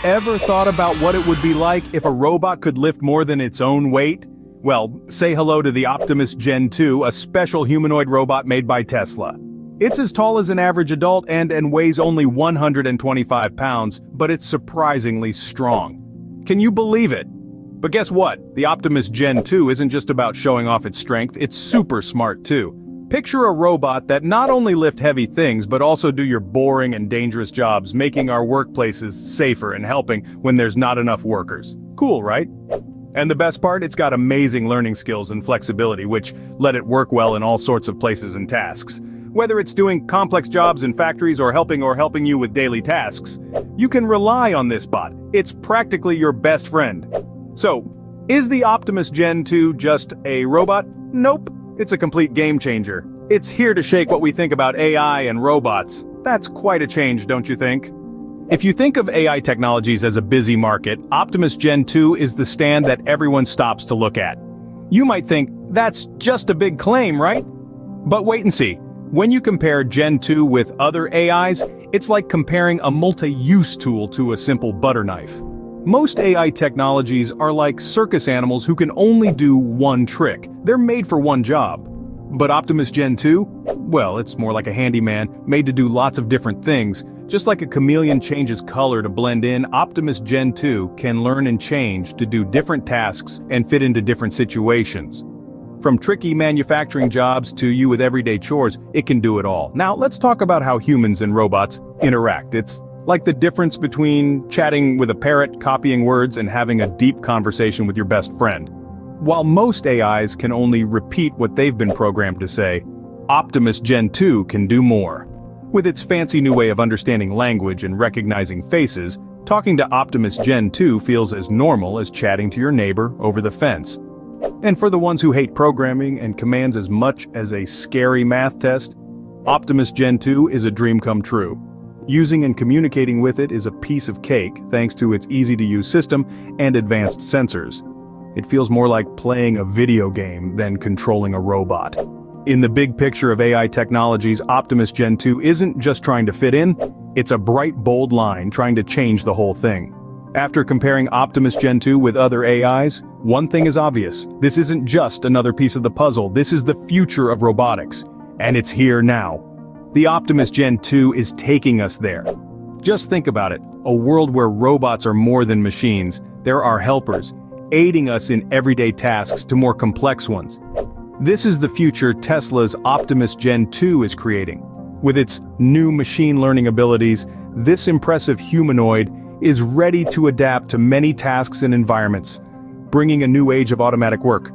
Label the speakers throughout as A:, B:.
A: Ever thought about what it would be like if a robot could lift more than its own weight? Well, say hello to the Optimus Gen 2, a special humanoid robot made by Tesla. It's as tall as an average adult and weighs only 125 pounds, but it's surprisingly strong. Can you believe it? But guess what? The Optimus Gen 2 isn't just about showing off its strength, it's super smart too. Picture a robot that not only lift heavy things but also do your boring and dangerous jobs, making our workplaces safer and helping when there's not enough workers. Cool, right? And the best part, it's got amazing learning skills and flexibility, which let it work well in all sorts of places and tasks. Whether it's doing complex jobs in factories or helping you with daily tasks, you can rely on this bot. It's practically your best friend. So, is the Optimus Gen 2 just a robot? Nope. It's a complete game changer. It's here to shake what we think about AI and robots. That's quite a change, don't you think? If you think of AI technologies as a busy market, Optimus Gen 2 is the stand that everyone stops to look at. You might think, that's just a big claim, right? But wait and see. When you compare Gen 2 with other AIs, it's like comparing a multi-use tool to a simple butter knife. Most AI technologies are like circus animals who can only do one trick. They're made for one job. But Optimus Gen 2? Well, it's more like a handyman, made to do lots of different things. Just like a chameleon changes color to blend in, Optimus Gen 2 can learn and change to do different tasks and fit into different situations. From tricky manufacturing jobs to you with everyday chores, it can do it all. Now, let's talk about how humans and robots interact. It's like the difference between chatting with a parrot, copying words, and having a deep conversation with your best friend. While most AIs can only repeat what they've been programmed to say, Optimus Gen 2 can do more. With its fancy new way of understanding language and recognizing faces, talking to Optimus Gen 2 feels as normal as chatting to your neighbor over the fence. And for the ones who hate programming and commands as much as a scary math test, Optimus Gen 2 is a dream come true. Using and communicating with it is a piece of cake thanks to its easy-to-use system and advanced sensors. It feels more like playing a video game than controlling a robot. In the big picture of AI technologies, Optimus Gen 2 isn't just trying to fit in, it's a bright, bold line trying to change the whole thing. After comparing Optimus Gen 2 with other AIs, one thing is obvious. This isn't just another piece of the puzzle, this is the future of robotics. And it's here now. The Optimus Gen 2 is taking us there. Just think about it, a world where robots are more than machines. There are helpers, aiding us in everyday tasks to more complex ones. This is the future Tesla's Optimus Gen 2 is creating. With its new machine learning abilities, this impressive humanoid is ready to adapt to many tasks and environments, bringing a new age of automatic work.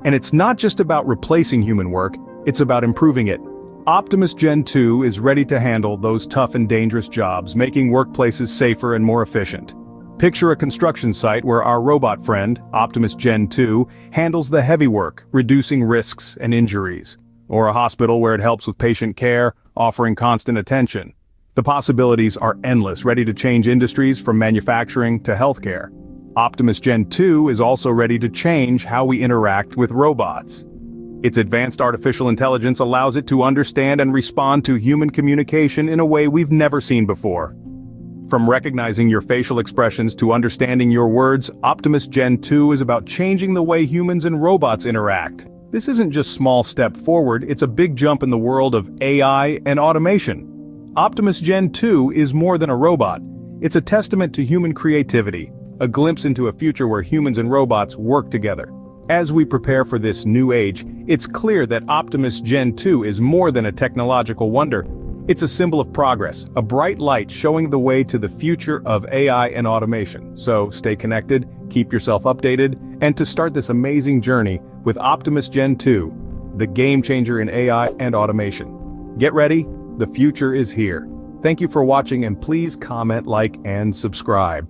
A: And it's not just about replacing human work, it's about improving it. Optimus Gen 2 is ready to handle those tough and dangerous jobs, making workplaces safer and more efficient. Picture a construction site where our robot friend, Optimus Gen 2, handles the heavy work, reducing risks and injuries. Or a hospital where it helps with patient care, offering constant attention. The possibilities are endless, ready to change industries from manufacturing to healthcare. Optimus Gen 2 is also ready to change how we interact with robots. Its advanced artificial intelligence allows it to understand and respond to human communication in a way we've never seen before. From recognizing your facial expressions to understanding your words, Optimus Gen 2 is about changing the way humans and robots interact. This isn't just a small step forward, it's a big jump in the world of AI and automation. Optimus Gen 2 is more than a robot. It's a testament to human creativity, a glimpse into a future where humans and robots work together. As we prepare for this new age, it's clear that Optimus Gen 2 is more than a technological wonder. It's a symbol of progress, a bright light showing the way to the future of AI and automation. So stay connected, keep yourself updated, and to start this amazing journey with Optimus Gen 2, the game changer in AI and automation. Get ready, the future is here. Thank you for watching, and please comment, like, and subscribe.